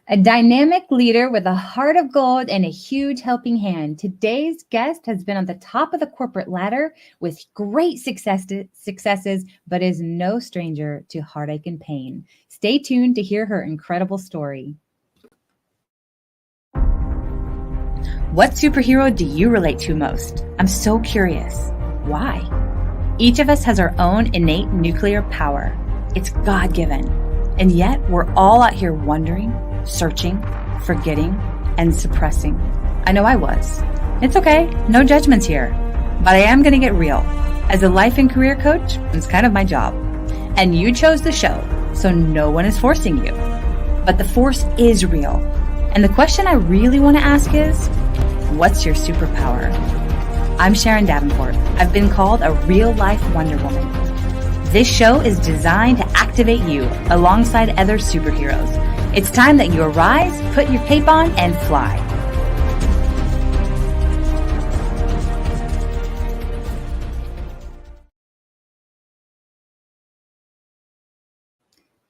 A dynamic leader with a heart of gold and a huge helping hand. Today's guest has been on the top of the corporate ladder with great successes, but is no stranger to heartache and pain. Stay tuned to hear her incredible story. What superhero do you relate to most? I'm so curious. Why? Each of us has our own innate nuclear power. It's God-given. And yet we're all out here wondering, searching, forgetting, and suppressing. I know I was. It's okay, no judgments here. But I am going to get real. As a life and career coach, it's kind of my job. And you chose the show, so no one is forcing you. But the force is real. And the question I really want to ask is, what's your superpower? I'm Sharon Davenport. I've been called a real-life Wonder Woman. This show is designed to activate you alongside other superheroes. It's time that you arise, put your cape on, and fly.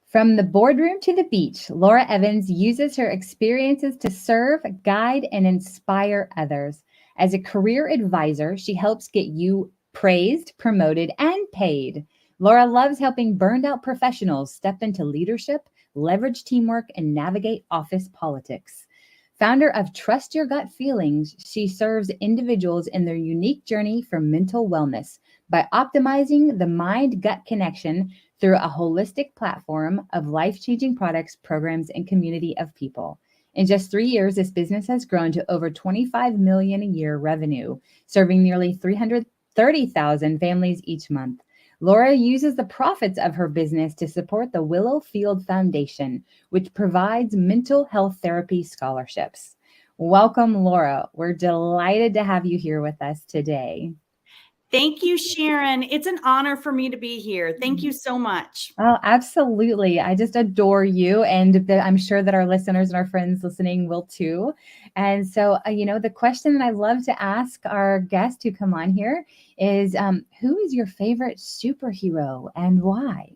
From the boardroom to the beach, Laura Evans uses her experiences to serve, guide, and inspire others. As a career advisor, she helps get you praised, promoted, and paid. Laura loves helping burned out professionals step into leadership, leverage teamwork, and navigate office politics. Founder of Trust Your Gut Feelings, she serves individuals in their unique journey for mental wellness by optimizing the mind-gut connection through a holistic platform of life-changing products, programs, and community of people. In just 3 years, this business has grown to over $25 million a year revenue, serving nearly 330,000 families each month. Laura uses the profits of her business to support the Willow Field Foundation, which provides mental health therapy scholarships. Welcome, Laura. We're delighted to have you here with us today. Thank you, Sharon. It's an honor for me to be here. Thank you so much. Oh, absolutely. I just adore you. And I'm sure that our listeners and our friends listening will too. And so, the question that I love to ask our guests who come on here is, who is your favorite superhero and why?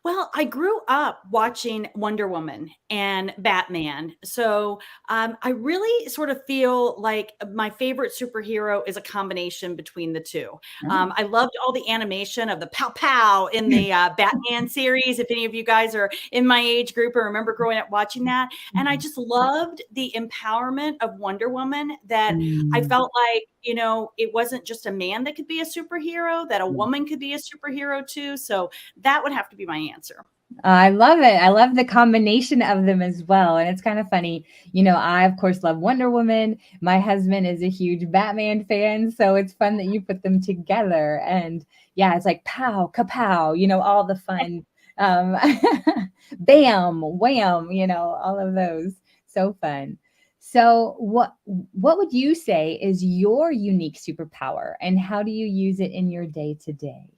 Well, I grew up watching Wonder Woman and Batman. So I really sort of feel like my favorite superhero is a combination between the two. Oh. I loved all the animation of the pow pow in the Batman series. If any of you guys are in my age group or remember growing up watching that. And I just loved the empowerment of Wonder Woman that I felt like, it wasn't just a man that could be a superhero, that a woman could be a superhero too. So that would have to be my answer. I love it. I love the combination of them as well. And it's kind of funny. I, of course, love Wonder Woman. My husband is a huge Batman fan. So it's fun that you put them together. And yeah, it's like pow, kapow, all the fun. Bam, wham, all of those. So fun. So what would you say is your unique superpower and how do you use it in your day to day?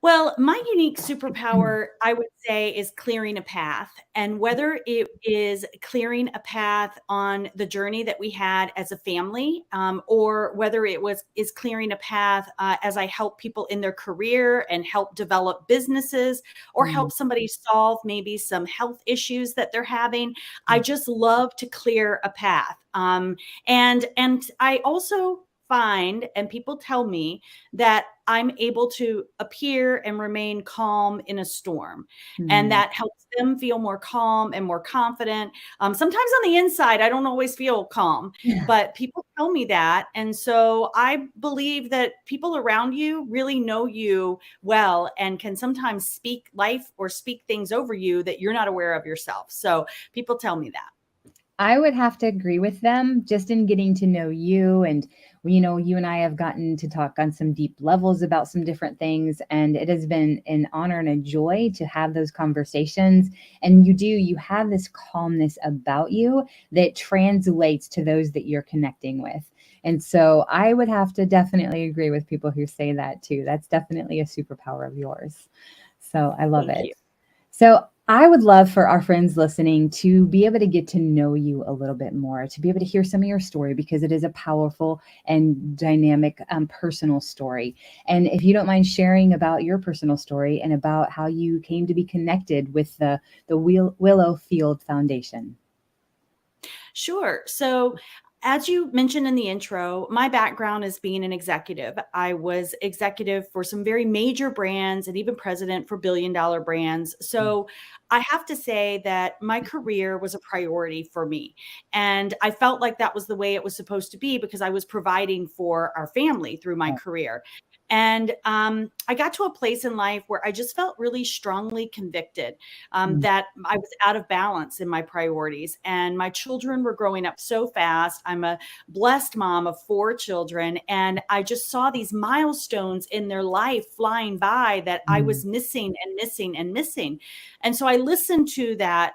Well, my unique superpower, I would say, is clearing a path. And whether it is clearing a path on the journey that we had as a family, or whether is clearing a path as I help people in their career and help develop businesses, or help somebody solve maybe some health issues that they're having, I just love to clear a path. And I also find, and people tell me that I'm able to appear and remain calm in a storm. And that helps them feel more calm and more confident. Sometimes on the inside, I don't always feel calm, but people tell me that. And so I believe that people around you really know you well and can sometimes speak life or speak things over you that you're not aware of yourself. So people tell me that. I would have to agree with them just in getting to know you. And, you and I have gotten to talk on some deep levels about some different things. And it has been an honor and a joy to have those conversations. And you have this calmness about you that translates to those that you're connecting with. And so I would have to definitely agree with people who say that too. That's definitely a superpower of yours. So I love Thank it. you. So I would love for our friends listening to be able to get to know you a little bit more, to be able to hear some of your story, because it is a powerful and dynamic personal story. And if you don't mind sharing about your personal story and about how you came to be connected with the Willow Field Foundation. Sure. So, as you mentioned in the intro, my background is being an executive. I was executive for some very major brands and even president for billion-dollar brands. So, I have to say that my career was a priority for me. And I felt like that was the way it was supposed to be because I was providing for our family through my Right. career. And I got to a place in life where I just felt really strongly convicted Mm, that I was out of balance in my priorities. And my children were growing up so fast. I'm a blessed mom of 4 children. And I just saw these milestones in their life flying by that I mm, was missing and missing and missing. And so I listened to that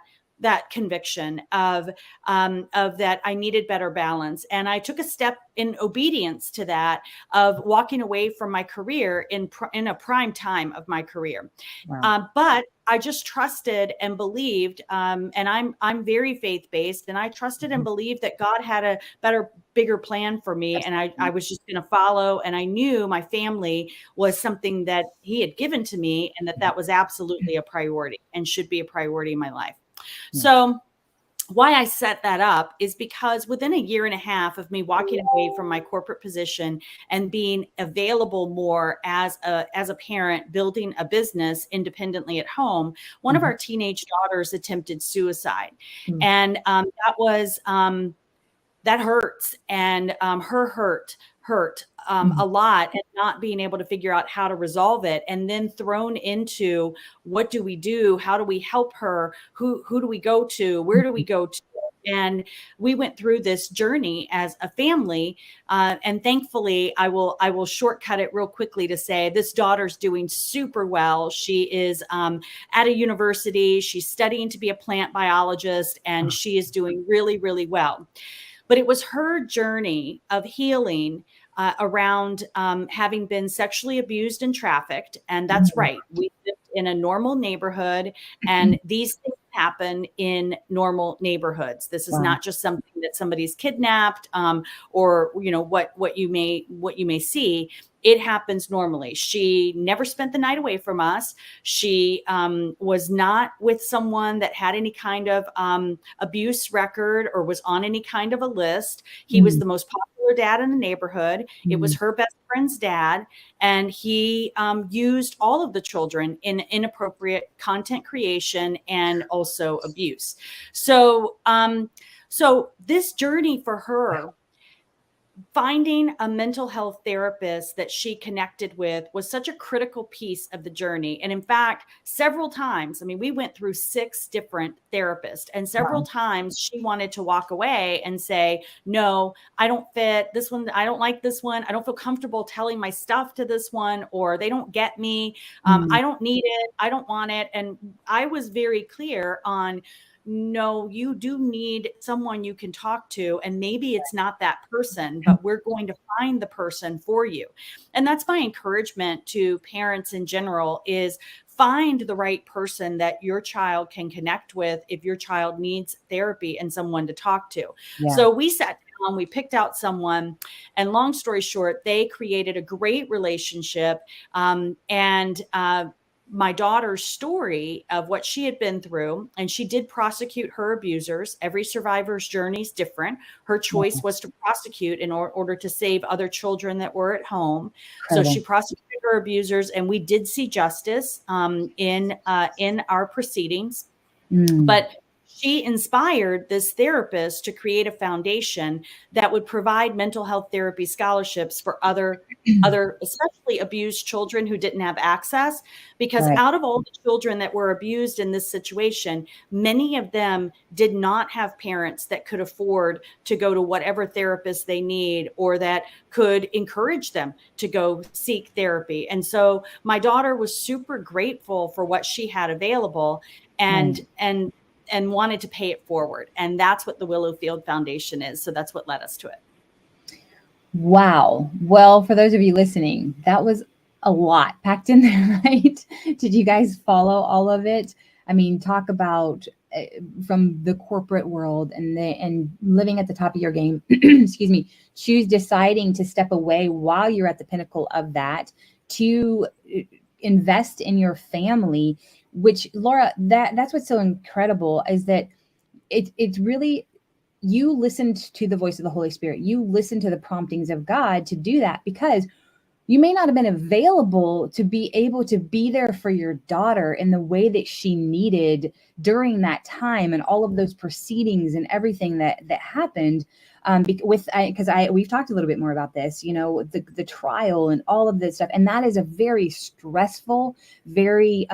conviction of that I needed better balance. And I took a step in obedience to that of walking away from my career in a prime time of my career. wow. But I just trusted and believed, and I'm very faith based, and I trusted and Mhm. believed that God had a better, bigger plan for me, That's and I right. was just going to follow. And I knew my family was something that He had given to me, and that that was absolutely a priority and should be a priority in my life. Yes. So why I set that up is because within a year and a half of me walking away from my corporate position and being available more as a parent, building a business independently at home, one of Mhm. our teenage daughters attempted suicide, Mm, and that hurts, and her hurt mm, a lot, and not being able to figure out how to resolve it, and then thrown into what do we do, how do we help her, who do we go to, where do we mhm. go to. And we went through this journey as a family, and thankfully I will shortcut it real quickly to say this daughter's doing super well. She is at a university, she's studying to be a plant biologist, and Oh, she is doing really, really well. But it was her journey of healing around having been sexually abused and trafficked. And that's mm, right. We lived in a normal neighborhood, and these things happen in normal neighborhoods. This is wow. not just something that somebody's kidnapped, or what you may see. It happens normally. She never spent the night away from us. She was not with someone that had any kind of abuse record or was on any kind of a list. He was Mm, the most popular dad in the neighborhood. It was mm, her best friend's dad, and he used all of the children in inappropriate content creation and also abuse. So, so this journey for her, finding a mental health therapist that she connected with, was such a critical piece of the journey. And in fact, several times, I mean, we went through 6 different therapists, and several wow. times she wanted to walk away and say, no, I don't fit this one. I don't like this one. I don't feel comfortable telling my stuff to this one, or they don't get me. Mm, I don't need it. I don't want it. And I was very clear on, no, you do need someone you can talk to. And maybe it's not that person, but we're going to find the person for you. And that's my encouragement to parents in general, is find the right person that your child can connect with if your child needs therapy and someone to talk to. yeah. So we sat down, we picked out someone, and long story short, they created a great relationship. And my daughter's story of what she had been through, and she did prosecute her abusers. Every survivor's journey is different. Her choice Wow. was to prosecute in order to save other children that were at home. So she Incredible. prosecuted her abusers, and we did see justice in our proceedings. Mm, But she inspired this therapist to create a foundation that would provide mental health therapy scholarships for other especially abused children who didn't have access, because right. out of all the children that were abused in this situation, many of them did not have parents that could afford to go to whatever therapist they need, or that could encourage them to go seek therapy. And so my daughter was super grateful for what she had available, Right. and wanted to pay it forward. And that's what the Willowfield Foundation is. So that's what led us to it. Wow. Well, for those of you listening, that was a lot packed in there, right? Did you guys follow all of it? I mean, talk about from the corporate world and living at the top of your game. Excuse me. Choose deciding to step away while you're at the pinnacle of that to invest in your family. Which, Laura, that's what's so incredible is that it's really, you listened to the voice of the Holy Spirit. You listened to the promptings of God to do that, because you may not have been available to be able to be there for your daughter in the way that she needed during that time and all of those proceedings and everything that happened. Because we've talked a little bit more about this, the trial and all of this stuff, and that is a very stressful, very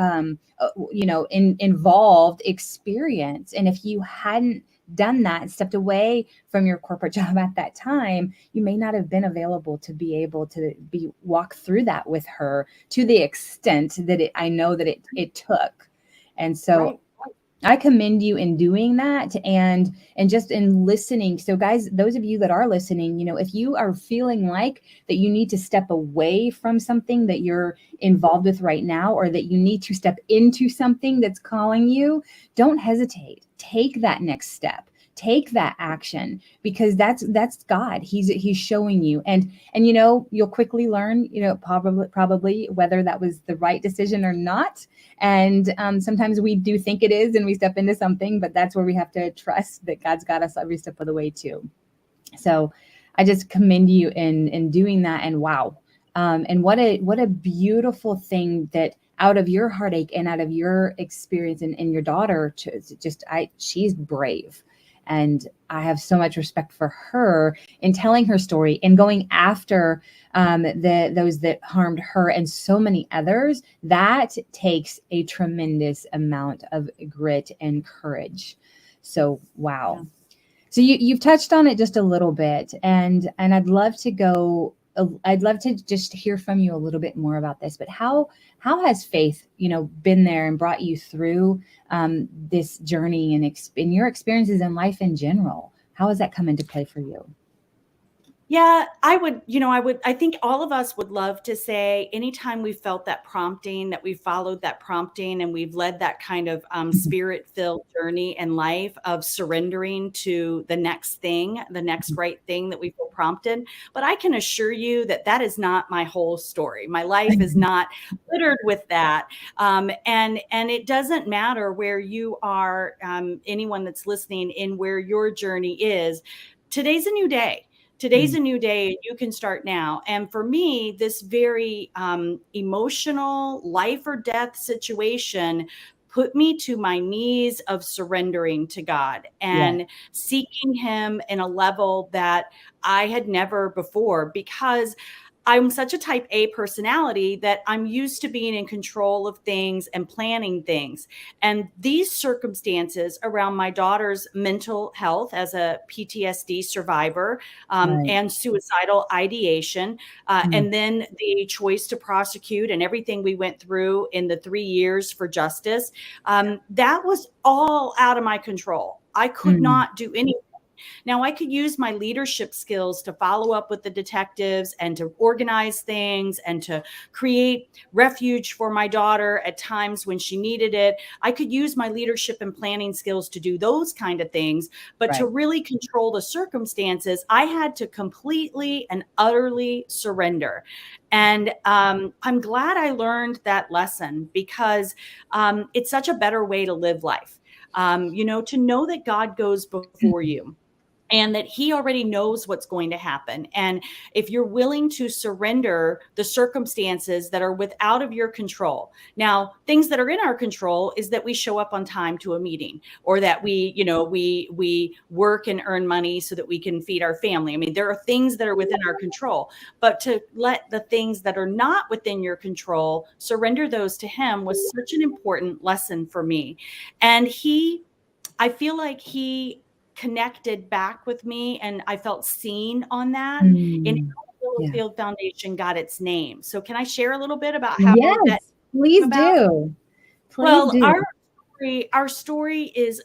involved experience. And if you hadn't done that and stepped away from your corporate job at that time, you may not have been available to be able to walk through that with her to the extent that I know that it took. And so Right. I commend you in doing that and just in listening. So guys, those of you that are listening, if you are feeling like that you need to step away from something that you're involved with right now, or that you need to step into something that's calling you, don't hesitate. Take that next step. Take that action, because that's God. He's showing you, and you'll quickly learn, probably whether that was the right decision or not. And sometimes we do think it is, and we step into something, but that's where we have to trust that God's got us every step of the way too. So I just commend you in doing that. And wow, and what a beautiful thing that out of your heartache and out of your experience and your daughter, she's brave. And I have so much respect for her in telling her story and going after those that harmed her and so many others. That takes a tremendous amount of grit and courage. So, wow. Yeah. So you've touched on it just a little bit, and I'd love to just hear from you a little bit more about this. But how has faith, been there and brought you through this journey and in your experiences in life in general? How has that come into play for you? Yeah, I think all of us would love to say anytime we felt that prompting, that we followed that prompting, and we've led that kind of spirit-filled journey in life of surrendering to the next thing, the next right thing that we feel prompted. But I can assure you that that is not my whole story. My life is not littered with that. And it doesn't matter where you are, anyone that's listening, in where your journey is. Today's a new day. Today's a new day. You can start now. And for me, this very emotional life or death situation put me to my knees of surrendering to God and seeking him in a level that I had never before, because I'm such a type A personality that I'm used to being in control of things and planning things. And these circumstances around my daughter's mental health as a PTSD survivor, and suicidal ideation, and then the choice to prosecute and everything we went through in the 3 years for justice, that was all out of my control. I could not do anything. Now, I could use my leadership skills to follow up with the detectives and to organize things and to create refuge for my daughter at times when she needed it. I could use my leadership and planning skills to do those kind of things. But to really control the circumstances, I had to completely and utterly surrender. And I'm glad I learned that lesson, because it's such a better way to live life. To know that God goes before you, and that he already knows what's going to happen. And if you're willing to surrender the circumstances that are out of your control. Now, things that are in our control is that we show up on time to a meeting, or that we work and earn money so that we can feed our family. I mean, there are things that are within our control, but to let the things that are not within your control, surrender those to him, was such an important lesson for me. And I feel like he connected back with me, and I felt seen on that, in how the Field Foundation got its name. So can I share a little bit about how that please came about? do. Well, our story is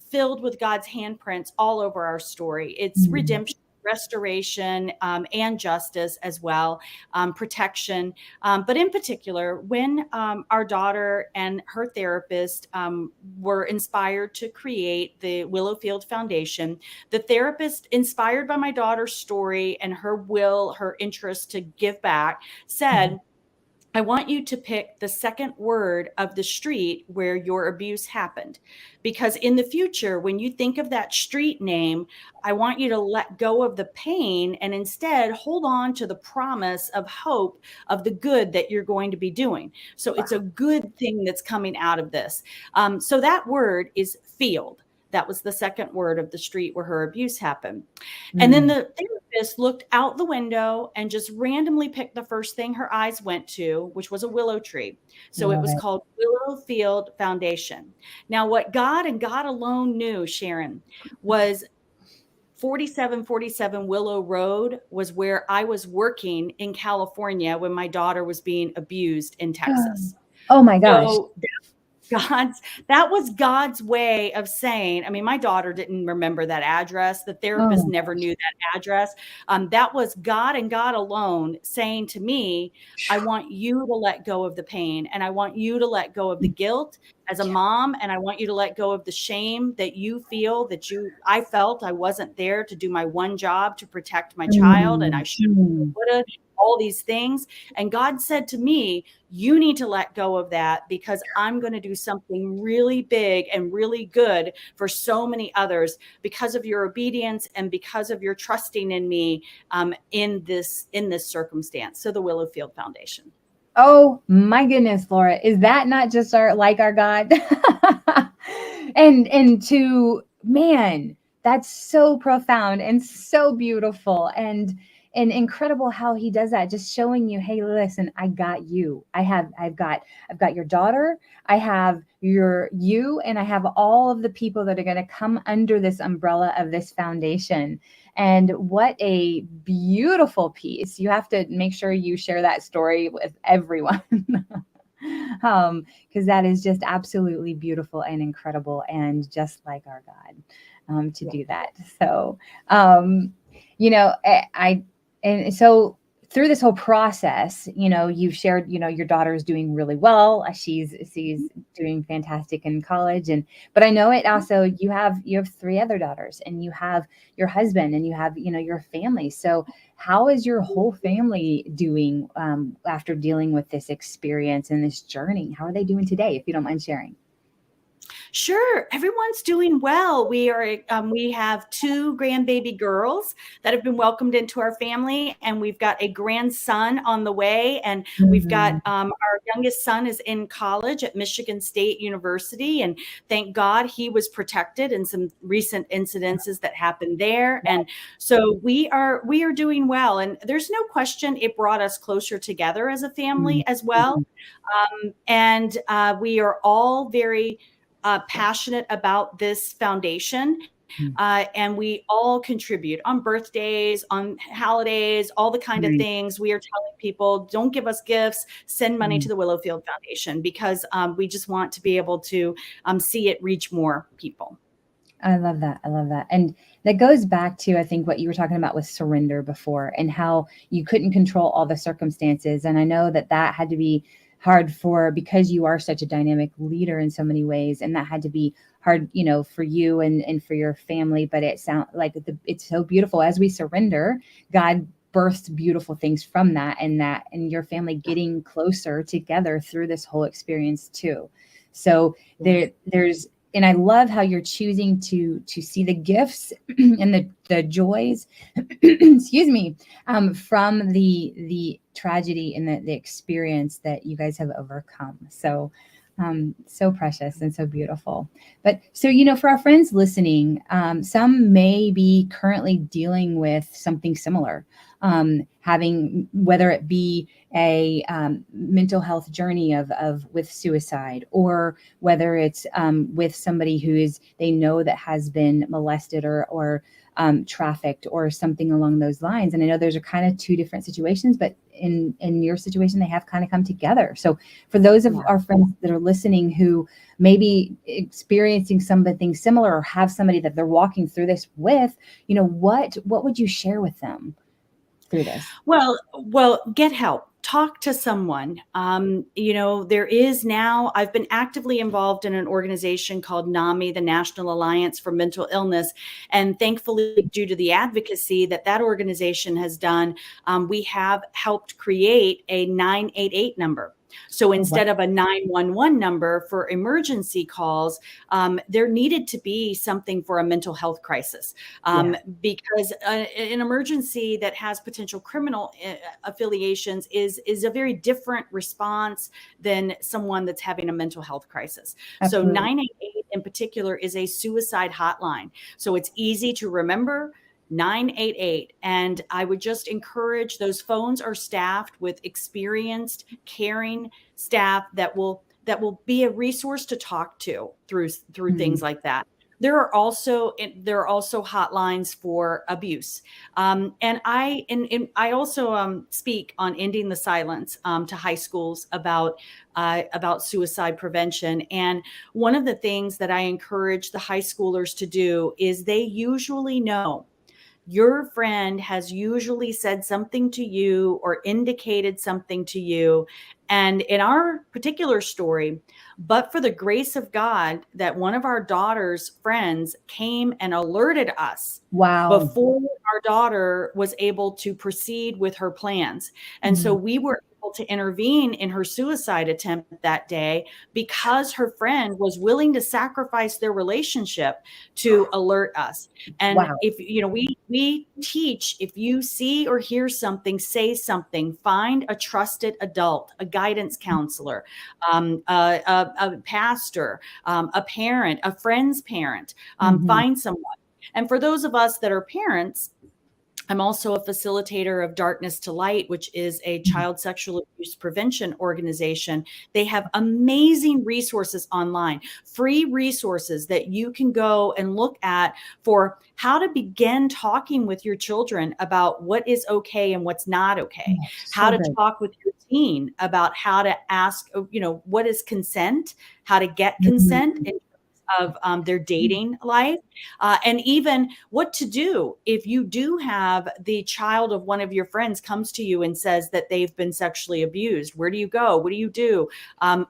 filled with God's handprints all over our story. It's redemption. restoration, and justice as well, protection. But in particular, when our daughter and her therapist were inspired to create the Willowfield Foundation, the therapist, inspired by my daughter's story and her will, her interest to give back, said, I want you to pick the second word of the street where your abuse happened. Because in the future, when you think of that street name, I want you to let go of the pain and instead hold on to the promise of hope of the good that you're going to be doing. So it's a good thing that's coming out of this. So that word is field. That was the second word of the street where her abuse happened. And then the therapist looked out the window and just randomly picked the first thing her eyes went to, which was a willow tree. So it was called Willowfield Foundation. Now, what God and God alone knew, Sharon, was 4747 Willow Road was where I was working in California when my daughter was being abused in Texas. Oh my gosh. So that was God's way of saying, I mean, my daughter didn't remember that address. The therapist never knew that address. That was God and God alone saying to me, I want you to let go of the pain, and I want you to let go of the guilt as a mom, and I want you to let go of the shame that you feel I felt I wasn't there to do my one job to protect my child, and I should have, all these things. And God said to me, you need to let go of that, because I'm going to do something really big and really good for so many others because of your obedience and because of your trusting in me in this circumstance. So the Willowfield Foundation. Oh my goodness, Laura, is that not just our God? and to, man, that's so profound and so beautiful and incredible how he does that, just showing you, hey, listen, I got you. I've got your daughter, I have you, and I have all of the people that are going to come under this umbrella of this foundation. And what a beautiful piece. You have to make sure you share that story with everyone. Because that is just absolutely beautiful and incredible, and just like our God to do that. So, and so through this whole process, you've shared, your daughter is doing really well. She's doing fantastic in college. But I know it also, you have 3 other daughters, and you have your husband, and you have, your family. So how is your whole family doing after dealing with this experience and this journey? How are they doing today, if you don't mind sharing? Sure. Everyone's doing well. We have 2 grandbaby girls that have been welcomed into our family, and we've got a grandson on the way. And we've got our youngest son is in college at Michigan State University, and thank God he was protected in some recent incidences that happened there. And so we are doing well. And there's no question it brought us closer together as a family as well. And we are all very passionate about this foundation. And we all contribute on birthdays, on holidays, all the kind of things. We are telling people, don't give us gifts, send money to the Willowfield Foundation, because we just want to be able to see it reach more people. I love that. And that goes back to, I think, what you were talking about with surrender before, and how you couldn't control all the circumstances. And I know that had to be hard because you are such a dynamic leader in so many ways. And that had to be hard, for you and for your family. But it sounds like it's so beautiful. As we surrender, God births beautiful things from that, and your family getting closer together through this whole experience too. So there's, and I love how you're choosing to see the gifts and the joys, excuse me, from the tragedy and the experience that you guys have overcome. So, so precious and so beautiful. But so, for our friends listening, some may be currently dealing with something similar, having, whether it be a mental health journey with suicide, or whether it's with somebody they know that has been molested or trafficked or something along those lines. And I know those are kind of 2 different situations, but in your situation, they have kind of come together. So for those of Yeah. our friends that are listening who may be experiencing something similar or have somebody that they're walking through this with, what would you share with them through this? Well, get help. Talk to someone. There is now, I've been actively involved in an organization called NAMI, the National Alliance for Mental Illness. And thankfully, due to the advocacy that organization has done, we have helped create a 988 number. So Oh, wow. instead of a 911 number for emergency calls, there needed to be something for a mental health crisis, Yeah. because an emergency that has potential criminal affiliations is a very different response than someone that's having a mental health crisis. So Absolutely. 988 in particular is a suicide hotline. So it's easy to remember. 988. And I would just encourage, those phones are staffed with experienced, caring staff that will be a resource to talk to through things Mhm. like that. There are also hotlines for abuse, and I also speak on ending the silence to high schools about suicide prevention. And one of the things that I encourage the high schoolers to do is, they usually know, your friend has usually said something to you or indicated something to you. And in our particular story, but for the grace of God, that one of our daughter's friends came and alerted us Wow. before our daughter was able to proceed with her plans. And so Mhm. we were able to intervene in her suicide attempt that day, because her friend was willing to sacrifice their relationship to alert us. And Wow. if we teach, if you see or hear something, say something. Find a trusted adult, a guidance counselor, a pastor, a parent, a friend's parent. Mhm. Find someone. And for those of us that are parents, I'm also a facilitator of Darkness to Light, which is a Mhm. child sexual abuse prevention organization. They have amazing resources online, free resources that you can go and look at for how to begin talking with your children about what is okay and what's not okay, Yeah, how so to good. talk with your teen about how to ask, what is consent, how to get consent Mhm. in terms of their dating life, and even what to do if you do have the child of one of your friends comes to you and says that they've been sexually abused. Where do you go? What do you do?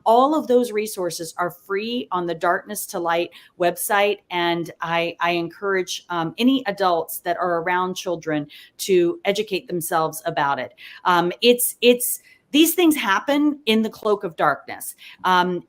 All of those resources are free on the Darkness to Light website. And I encourage any adults that are around children to educate themselves about it. It's these things happen in the cloak of darkness. And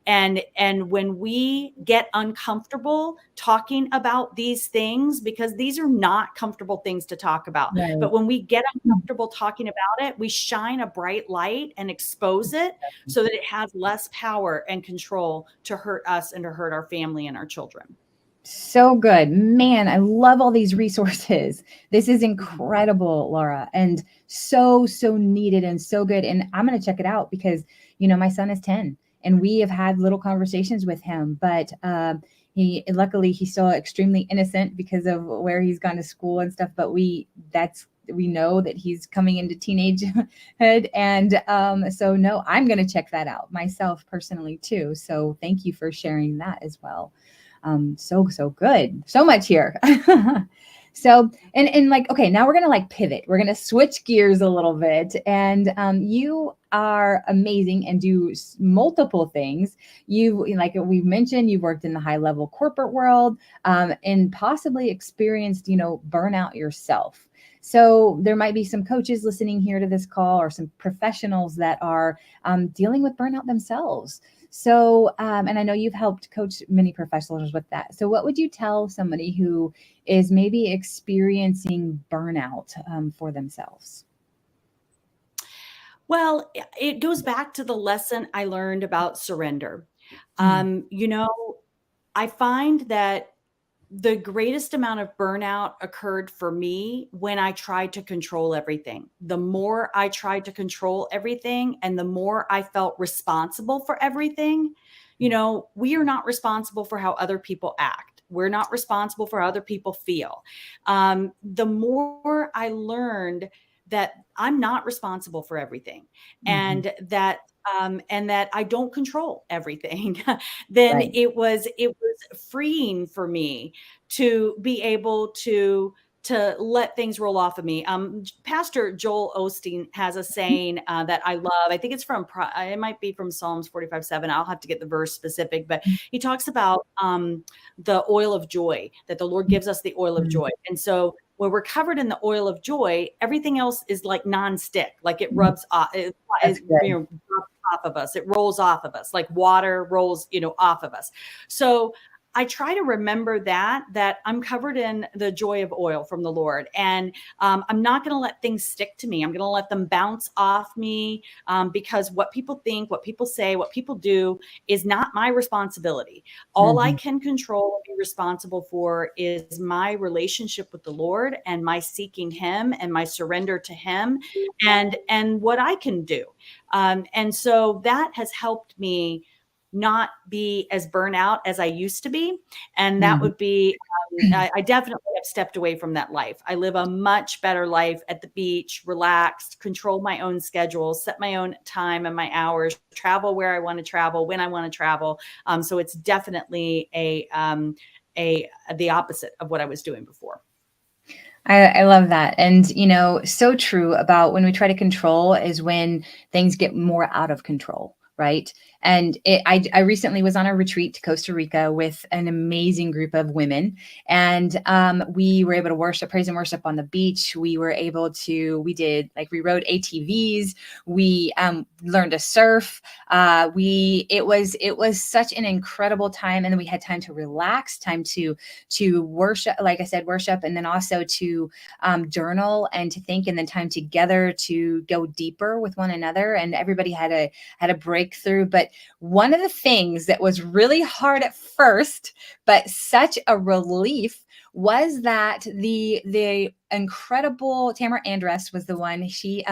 when we get uncomfortable talking about these things, because these are not comfortable things to talk about, Right. but when we get uncomfortable talking about it, we shine a bright light and expose it so that it has less power and control to hurt us and to hurt our family and our children. So good. Man, I love all these resources. This is Mhm. incredible, Laura, and so needed and so good. And I'm going to check it out because, my son is 10 and we have had little conversations with him, but luckily he's still extremely innocent because of where he's gone to school and stuff. But we know that he's coming into teenagehood. And so, no, I'm going to check that out myself personally, too. So thank you for sharing that as well. So good. So much here. So, and like, okay, now we're going to like pivot. We're going to switch gears a little bit. And you are amazing and do multiple things. Like we've mentioned, you've worked in the high level corporate world, and possibly experienced, burnout yourself. So there might be some coaches listening here to this call, or some professionals that are dealing with burnout themselves. So, and I know you've helped coach many professionals with that. So, what would you tell somebody who is maybe experiencing burnout for themselves? Well, it goes back to the lesson I learned about surrender. Mm. I find that the greatest amount of burnout occurred for me when I tried to control everything. The more I tried to control everything and the more I felt responsible for everything, we are not responsible for how other people act. We're not responsible for how other people feel. The more I learned that I'm not responsible for everything, Mhm. and that I don't control everything, then Right. it was freeing for me to be able to let things roll off of me. Pastor Joel Osteen has a saying that I love. I think it's it might be from Psalms 45:7. I'll have to get the verse specific, but he talks about the oil of joy, that the Lord gives us the oil of Mhm. joy. And so when we're covered in the oil of joy, everything else is like nonstick, like it Mhm. rubs off, That's good. drops off of us. It rolls off of us, like water rolls, off of us. So I try to remember that I'm covered in the joy of oil from the Lord, and I'm not going to let things stick to me. I'm going to let them bounce off me, because what people think, what people say, what people do is not my responsibility. All I Mhm. can control and be responsible for is my relationship with the Lord, and my seeking Him, and my surrender to Him, and what I can do. And so that has helped me not be as burnout as I used to be. And that Mhm. would be, I definitely have stepped away from that life. I live a much better life at the beach, relaxed, control my own schedule, set my own time and my hours, travel where I want to travel, when I want to travel. So it's definitely the opposite of what I was doing before. I love that. And, so true about when we try to control is when things get more out of control. Right. And I recently was on a retreat to Costa Rica with an amazing group of women. And we were able to worship, praise and worship on the beach. We rode ATVs. We learned to surf. It was such an incredible time. And then we had time to relax, time to worship, like I said, worship, and then also to journal and to think, and then time together to go deeper with one another. And everybody had a breakthrough. But one of the things that was really hard at first, but such a relief, was that the incredible Tamara Andress was the one. She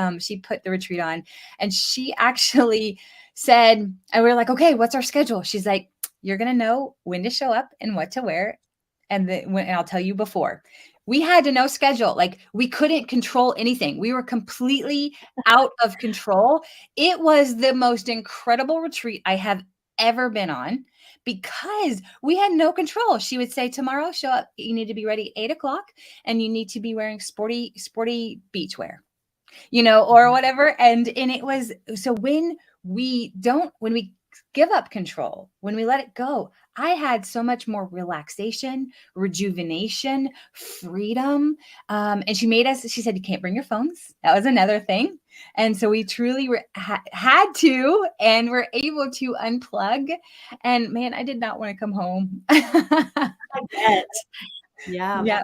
put the retreat on, and she actually said, and we were like, okay, what's our schedule? She's like, you're gonna know when to show up and what to wear, and I'll tell you before. We had to know schedule. Like, we couldn't control anything. We were completely out of control. It was the most incredible retreat I have ever been on because we had no control. She would say, tomorrow, show up. You need to be ready 8 o'clock, and you need to be wearing sporty beachwear, or Mhm. whatever. And it was, so when we give up control, when we let it go, I had so much more relaxation, rejuvenation, freedom. And she said, you can't bring your phones. That was another thing. And so we truly had to, and were able to unplug. And man, I did not want to come home. I bet. Yeah. Yeah.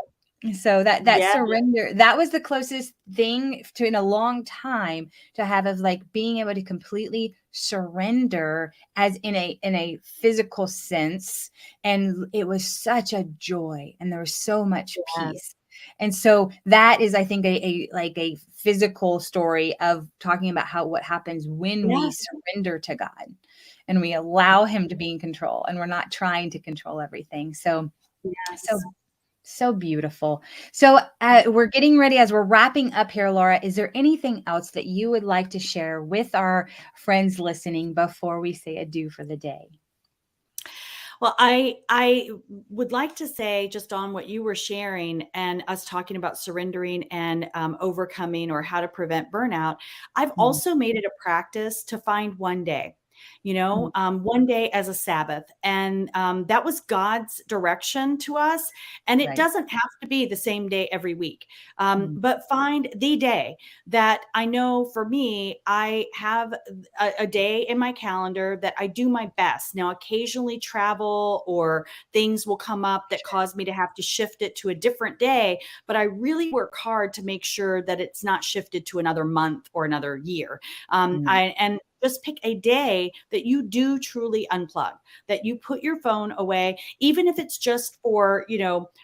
So that Yeah. surrender, that was the closest thing to in a long time to have, of like being able to completely surrender, as in a physical sense. And it was such a joy, and there was so much Yes. peace. And so that is, I think, a physical story of talking about what happens when we Yeah. surrender to God and we allow Him to be in control, and we're not trying to control everything. So Yes. so beautiful. So we're getting ready, as we're wrapping up here, Laura. Is there anything else that you would like to share with our friends listening before we say adieu for the day? Well, I would like to say, just on what you were sharing and us talking about surrendering and overcoming, or how to prevent burnout. I've Mm, also made it a practice to find one day, mm, one day as a Sabbath, and that was God's direction to us. And it right. doesn't have to be the same day every week, Mm, but find the day that I know. For me, I have a day in my calendar that I do my best. Now, occasionally travel or things will come up that cause me to have to shift it to a different day, but I really work hard to make sure that it's not shifted to another month or another year. mm, And just pick a day that you do truly unplug, that you put your phone away, even if it's just for,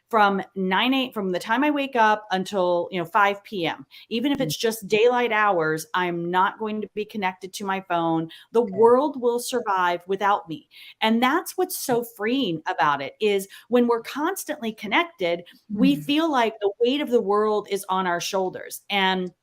from 9 8 from the time I wake up until 5 p.m. Even if mm, it's just daylight hours, I'm not going to be connected to my phone. The good. world will survive without me. And that's what's so freeing about it, is when we're constantly connected, we Mm, feel like the weight of the world is on our shoulders. And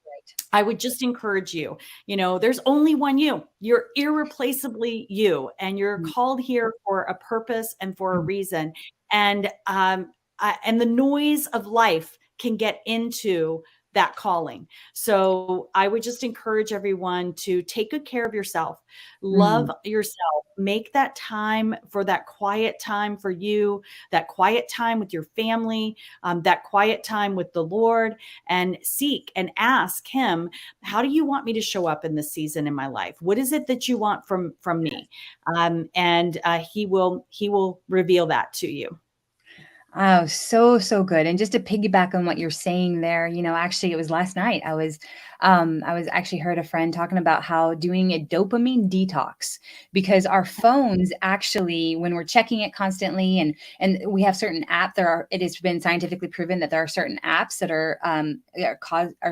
I would just encourage you, there's only one you. You're irreplaceably you, and you're called here for a purpose and for a reason. And and the noise of life can get into that calling. So I would just encourage everyone to take good care of yourself, love yourself, make that time for that quiet time for you, that quiet time with your family, that quiet time with the Lord, and seek and ask him, how do you want me to show up in this season in my life? What is it that you want from me? And he will reveal that to you. Oh, so good. And just to piggyback on what you're saying there, actually it was last night. I was actually heard a friend talking about how doing a dopamine detox, because our phones actually, when we're checking it constantly, and we have certain apps, it has been scientifically proven that there are certain apps that are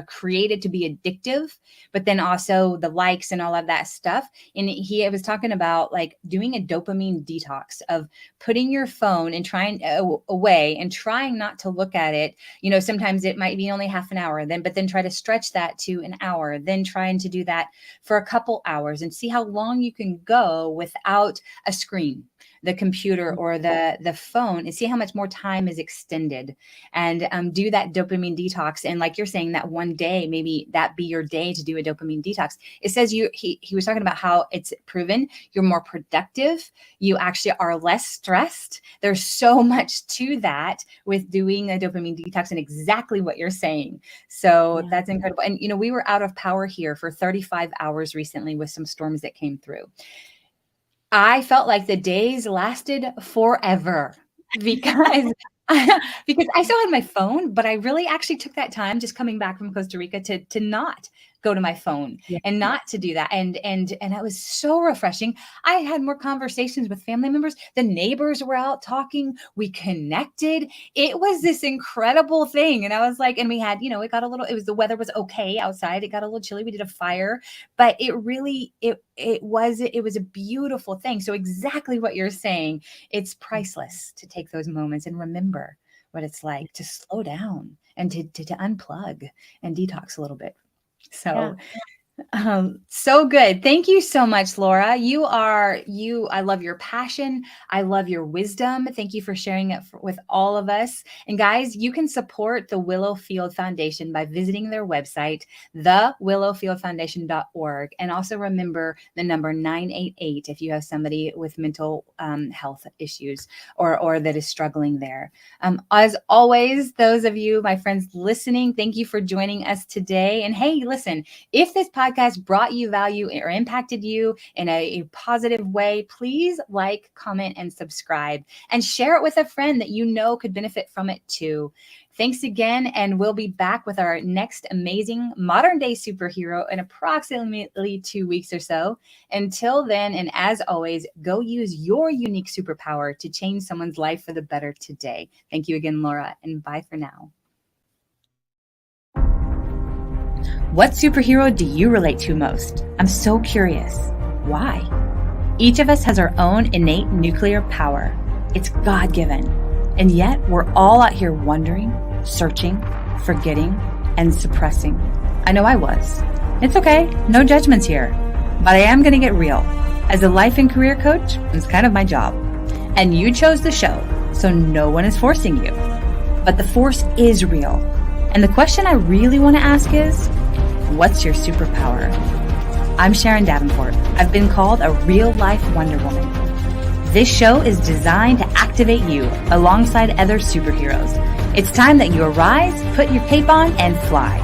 created to be addictive, but then also the likes and all of that stuff. And he was talking about like doing a dopamine detox of putting your phone and trying away and trying not to look at it. Sometimes it might be only half an hour, but then try to stretch that to an hour, then trying to do that for a couple hours and see how long you can go without a screen, the computer or the phone, and see how much more time is extended, and do that dopamine detox. And like you're saying, that one day, maybe that be your day to do a dopamine detox. It says he was talking about how it's proven you're more productive. You actually are less stressed. There's so much to that with doing a dopamine detox, and exactly what you're saying. So that's incredible. And, we were out of power here for 35 hours recently with some storms that came through. I felt like the days lasted forever because I still had my phone, but I really actually took that time just coming back from Costa Rica to not go to my phone and not to do that. And it was so refreshing. I had more conversations with family members. The neighbors were out talking. We connected. It was this incredible thing. And I was like, and we had, the weather was okay outside. It got a little chilly. We did a fire, but it really, it was a beautiful thing. So exactly what you're saying, it's priceless to take those moments and remember what it's like to slow down and to unplug and detox a little bit. So, so good. Thank you so much, Laura. I love your passion. I love your wisdom. Thank you for sharing it with all of us. And guys, you can support the Willowfield Foundation by visiting their website, thewillowfieldfoundation.org. And also remember the number 988 if you have somebody with mental health issues or that is struggling there. As always, those of you, my friends listening, thank you for joining us today. And hey, listen, if this podcast brought you value or impacted you in a positive way, please like, comment, and subscribe, and share it with a friend that could benefit from it too. Thanks again, and we'll be back with our next amazing modern day superhero in approximately 2 weeks or so. Until then, and as always, go use your unique superpower to change someone's life for the better today. Thank you again, Laura, and bye for now. What superhero do you relate to most? I'm so curious. Why? Each of us has our own innate nuclear power. It's God-given. And yet we're all out here wondering, searching, forgetting, and suppressing. I know I was. It's okay. No judgments here. But I am going to get real. As a life and career coach, it's kind of my job. And you chose the show, so no one is forcing you. But the force is real. And the question I really want to ask is, what's your superpower? I'm Sharon Davenport. I've been called a real-life Wonder Woman. This show is designed to activate you alongside other superheroes. It's time that you arise, put your cape on, and fly.